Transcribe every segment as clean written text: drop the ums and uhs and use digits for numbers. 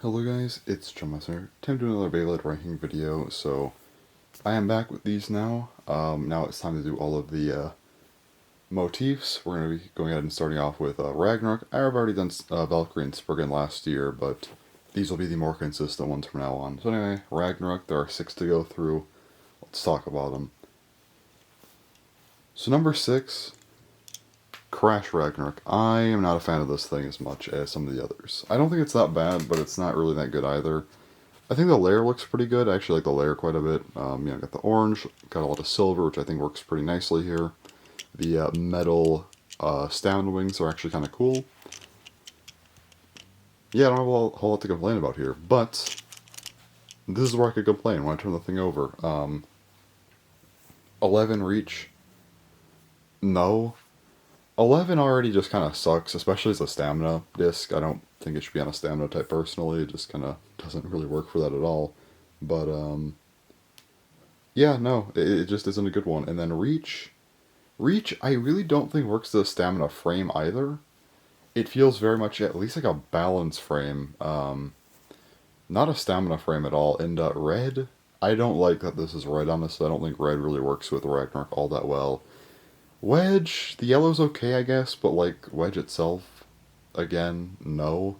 Hello guys, it's Chummaster. Time to do another Beyblade ranking video, so I am back with these now. Now it's time to do all of the motifs. We're going to be going ahead and starting off with Ragnaruk. I've already done Valkyrie and Spriggan last year, but these will be the more consistent ones from now on. So anyway, Ragnaruk, there are 6 to go through. Let's talk about them. So number 6, Crash Ragnaruk. I am not a fan of this thing as much as some of the others. I don't think it's that bad, but it's not really that good either. I think the layer looks pretty good. I actually like the layer quite a bit. Got the orange, got a lot of silver, which I think works pretty nicely here. The metal stamina wings are actually kind of cool. Yeah, I don't have a whole lot to complain about here, but this is where I could complain when I turn the thing over. 11 reach. No. 11 already just kind of sucks, especially as a stamina disc. I don't think it should be on a stamina type personally. It just kind of doesn't really work for that at all. But, yeah, no, it just isn't a good one. And then Reach, I really don't think works as a stamina frame either. It feels very much at least like a balance frame. Not a stamina frame at all. And Red, I don't like that this is red on this. I don't think red really works with Ragnarok all that well. Wedge, the yellow's okay, I guess, but like Wedge itself, again, no.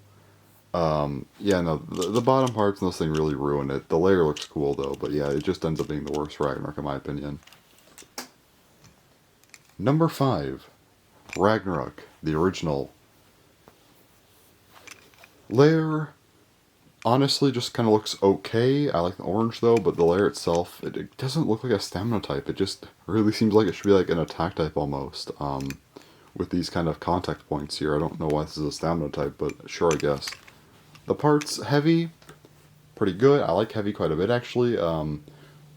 Yeah, no, the bottom parts of this thing really ruin it. The layer looks cool though, but yeah, it just ends up being the worst Ragnarok in my opinion. Number 5, Ragnarok, the original. Layer, honestly, just kind of looks okay. I like the orange though, but the layer itself, it doesn't look like a stamina type. It just really seems like it should be like an attack type almost. With these kind of contact points here. I don't know why this is a stamina type, but sure, I guess. The parts, heavy, pretty good. I like heavy quite a bit actually.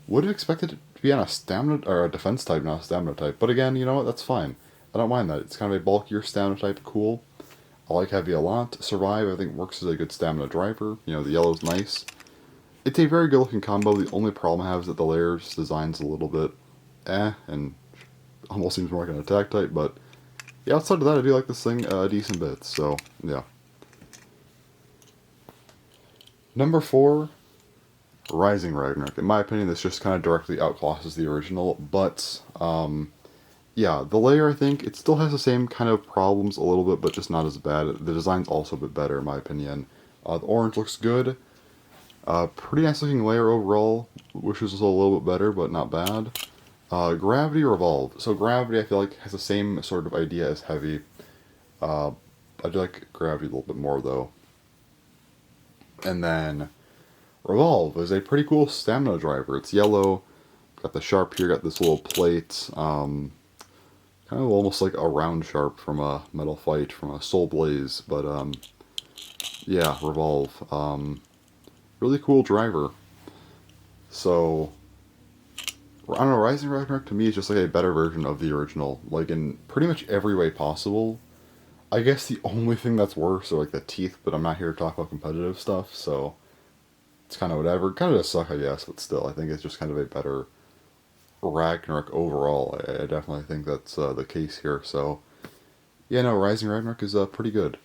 Would have expected it to be on a stamina or a defense type, not a stamina type. But again, you know what? That's fine. I don't mind that. It's kind of a bulkier stamina type. Cool. I like heavy a lot. Survive, I think, works as a good stamina driver. You know, the yellow's nice. It's a very good looking combo. The only problem I have is that the layers design's a little bit and almost seems more like an attack type, but yeah, outside of that, I do like this thing a decent bit, so yeah. Number 4, Rising Ragnarok. In my opinion, this just kind of directly outclasses the original, but yeah, the layer, I think, it still has the same kind of problems a little bit, but just not as bad. The design's also a bit better, in my opinion. The orange looks good. Pretty nice looking layer overall, which is also a little bit better, but not bad. Gravity, Revolve. So Gravity, I feel like, has the same sort of idea as Heavy. I do like Gravity a little bit more, though. And then Revolve is a pretty cool stamina driver. It's yellow, got the sharp here, got this little plate, kind of almost like a round sharp from a Metal Fight, from a Soul Blaze, but yeah, Revolve. Really cool driver. So, I don't know, Rising Ragnarok to me is just like a better version of the original, like in pretty much every way possible. I guess the only thing that's worse are like the teeth, but I'm not here to talk about competitive stuff, so it's kind of whatever. Kind of does suck, I guess, but still, I think it's just kind of a better Ragnarok overall. I definitely think that's the case here, so yeah, no, Rising Ragnarok is pretty good.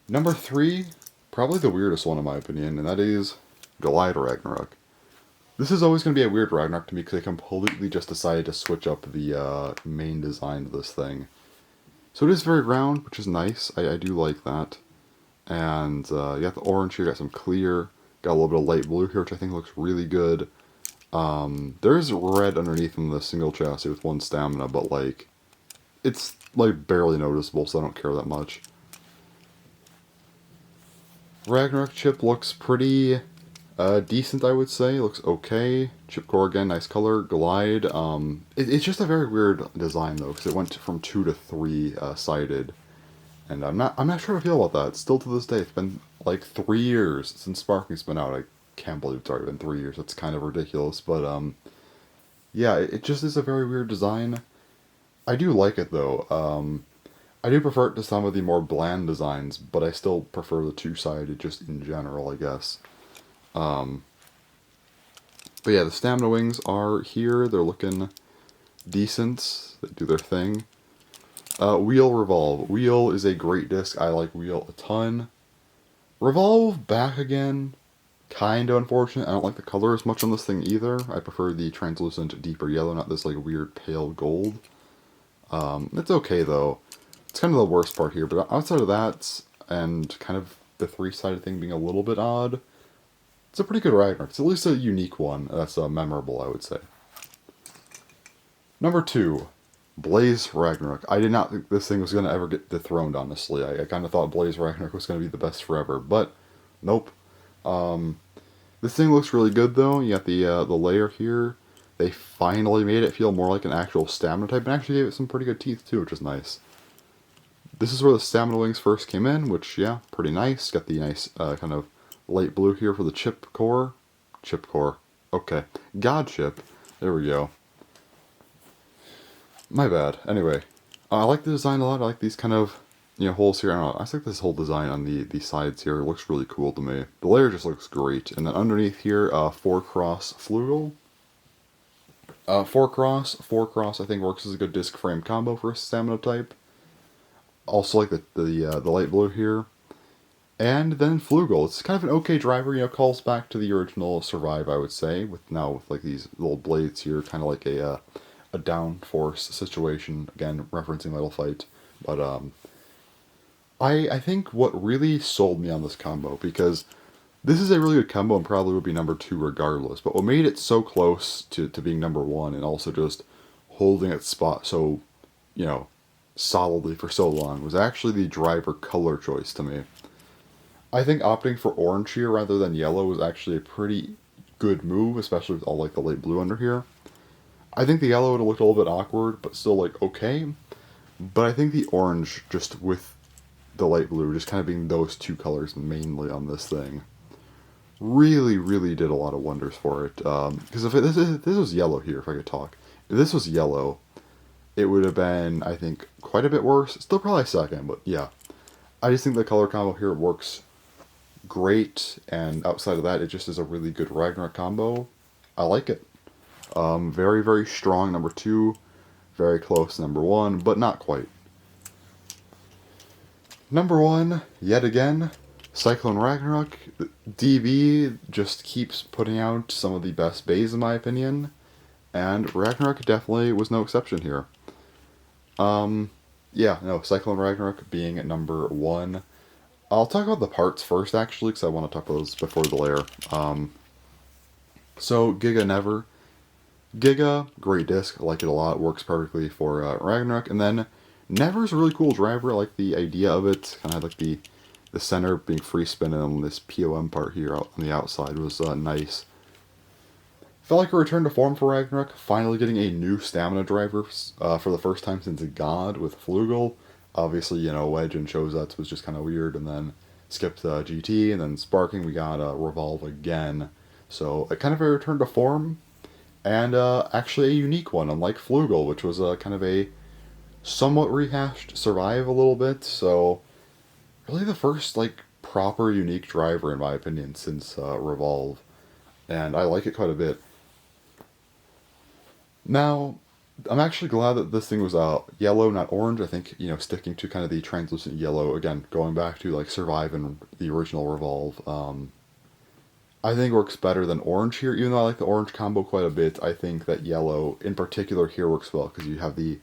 Number 3, probably the weirdest one in my opinion, and that is Glide Ragnarok. This is always going to be a weird Ragnarok to me because they completely just decided to switch up the main design of this thing. So it is very round, which is nice. I do like that. And you got the orange here, got some clear, got a little bit of light blue here, which I think looks really good. There's red underneath in the single chassis with 1 stamina, but like, it's like barely noticeable, so I don't care that much. Ragnarok chip looks pretty decent, I would say. Looks okay. Chip core again, nice color. Glide. It's just a very weird design though, because it went from 2 to 3 sided, and I'm not sure how I feel about that. Still to this day, it's been like 3 years since Sparking's been out. I can't believe it's already been 3 years. That's kind of ridiculous, but yeah, it just is a very weird design. I do like it though. I do prefer it to some of the more bland designs, but I still prefer the 2-sided just in general, I guess. But yeah, the stamina wings are here. They're looking decent. They do their thing. Wheel Revolve. Wheel is a great disc. I like Wheel a ton. Revolve back again. Kind of unfortunate. I don't like the color as much on this thing either. I prefer the translucent deeper yellow, not this like weird pale gold. It's okay though. It's kind of the worst part here, but outside of that, and kind of the three-sided thing being a little bit odd, it's a pretty good Ragnarok. It's at least a unique one that's memorable, I would say. Number 2, Blaze Ragnarok. I did not think this thing was going to ever get dethroned, honestly. I kind of thought Blaze Ragnarok was going to be the best forever, but nope. This thing looks really good though. You got the layer here. They finally made it feel more like an actual stamina type, and actually gave it some pretty good teeth too, which is nice. This is where the stamina wings first came in, which, yeah, pretty nice. Got the nice kind of light blue here for the chip core. Chip core. Okay. God chip. There we go. My bad. Anyway, I like the design a lot. I like these kind of, holes here. I don't know. I think this whole design on the sides here looks really cool to me. The layer just looks great. And then underneath here, 4-cross flugel. 4-cross, I think works as a good disc frame combo for a stamina type. Also like the light blue here. And then Flugel. It's kind of an okay driver, calls back to the original Survive, I would say, with like these little blades here, kind of like a downforce situation, again, referencing Metal Fight. But I think what really sold me on this combo, because this is a really good combo and probably would be number 2 regardless, but what made it so close to being number 1 and also just holding its spot so, solidly for so long was actually the driver color choice to me. I think opting for orange here rather than yellow was actually a pretty good move, especially with all like the light blue under here. I think the yellow would have looked a little bit awkward, but still like okay. But I think the orange, just with the light blue, just kind of being those two colors mainly on this thing, really, really did a lot of wonders for it. Because if this was yellow here, if I could talk, if this was yellow, it would have been, I think, quite a bit worse. Still probably second, but yeah. I just think the color combo here works great, and outside of that, it just is a really good Ragnarok combo. I like it. Very, very strong number 2. Very close number 1, but not quite. Number 1, yet again, Cyclone Ragnarok. DB just keeps putting out some of the best beys in my opinion, and Ragnarok definitely was no exception here. Yeah, no, Cyclone Ragnarok being at number 1. I'll talk about the parts first, actually, because I want to talk about those before the layer. So, Giga Never. Giga, great disc, I like it a lot, works perfectly for Ragnarok. And then, Never's a really cool driver, I like the idea of it, kind of like the center being free spinning on this POM part here on the outside was nice. Felt like a return to form for Ragnarok, finally getting a new stamina driver for the first time since God with Flugel. Obviously, Wedge and Chosets was just kind of weird, and then skipped GT, and then Sparking, we got Revolve again. So, kind of a return to form, and actually a unique one, unlike Flugel, which was kind of a somewhat rehashed Survive a little bit, so really the first, proper unique driver, in my opinion, since Revolve, and I like it quite a bit. Now, I'm actually glad that this thing was yellow, not orange. I think, sticking to kind of the translucent yellow, again, going back to, Survive and the original Revolve, I think works better than orange here. Even though I like the orange combo quite a bit, I think that yellow, in particular, here works well, because you have the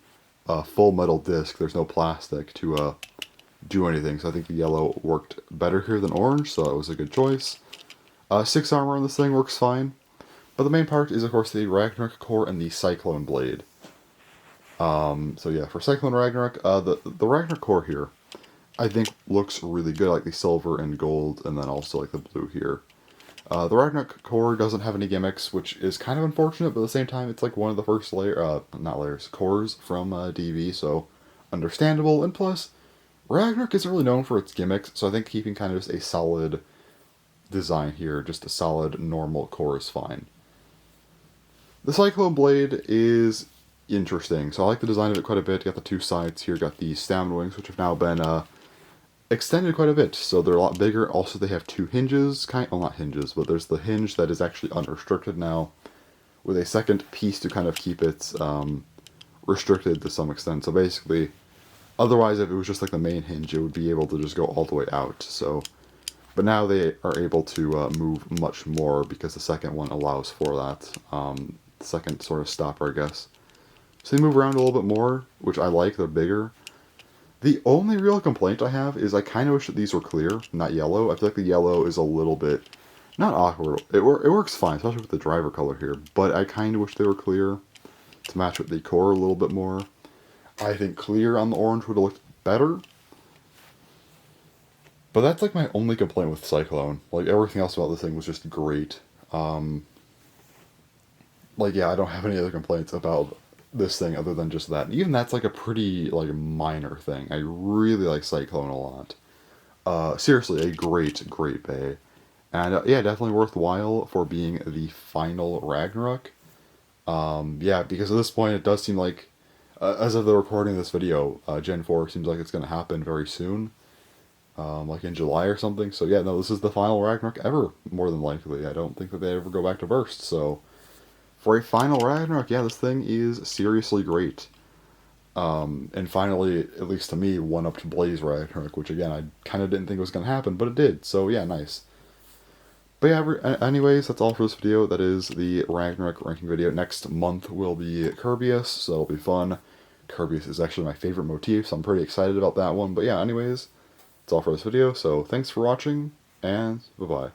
full metal disc. There's no plastic to do anything, so I think the yellow worked better here than orange, so that was a good choice. 6 armor on this thing works fine. But the main part is, of course, the Ragnarok core and the Cyclone Blade. So yeah, for Cyclone Ragnarok, the Ragnarok core here, I think looks really good, like the silver and gold, and then also like the blue here. The Ragnarok core doesn't have any gimmicks, which is kind of unfortunate, but at the same time, it's like one of the first cores from DV, so understandable. And plus, Ragnarok isn't really known for its gimmicks, so I think keeping kind of just a solid design here, just a solid normal core is fine. The Cyclone Blade is interesting, so I like the design of it quite a bit. You got the 2 sides here, got the stamina wings, which have now been extended quite a bit, so they're a lot bigger. Also, they have 2 hinges, not hinges, but there's the hinge that is actually unrestricted now, with a second piece to kind of keep it restricted to some extent. So basically, otherwise, if it was just like the main hinge, it would be able to just go all the way out. So But now they are able to move much more because the second one allows for that. The second sort of stopper, I guess. So they move around a little bit more, which I like. They're bigger. The only real complaint I have is I kind of wish that these were clear, not yellow. I feel like the yellow is a little bit, not awkward. It works fine, especially with the driver color here. But I kind of wish they were clear to match with the core a little bit more. I think clear on the orange would have looked better. But that's like my only complaint with Cyclone. Like everything else about this thing was just great. Like yeah, I don't have any other complaints about this thing other than just that. And even that's like a pretty like minor thing. I really like Cyclone a lot. Seriously, a great bay, and yeah, definitely worthwhile for being the final Ragnarok. Yeah, because at this point it does seem like, as of the recording of this video, Gen 4 seems like it's going to happen very soon. Like in July or something. So yeah, no, this is the final Ragnarok ever, more than likely. I don't think that they ever go back to burst, so for a final Ragnarok, yeah, this thing is seriously great. And finally, at least to me, one up to Blaze Ragnarok, which again, I kind of didn't think was going to happen, but it did, so yeah, nice. But yeah, anyways, that's all for this video. That is the Ragnarok ranking video. Next month will be Kirbyus, so it'll be fun. Kirbyus is actually my favorite motif, so I'm pretty excited about that one. But yeah, anyways, that's all for this video, so thanks for watching, and bye-bye.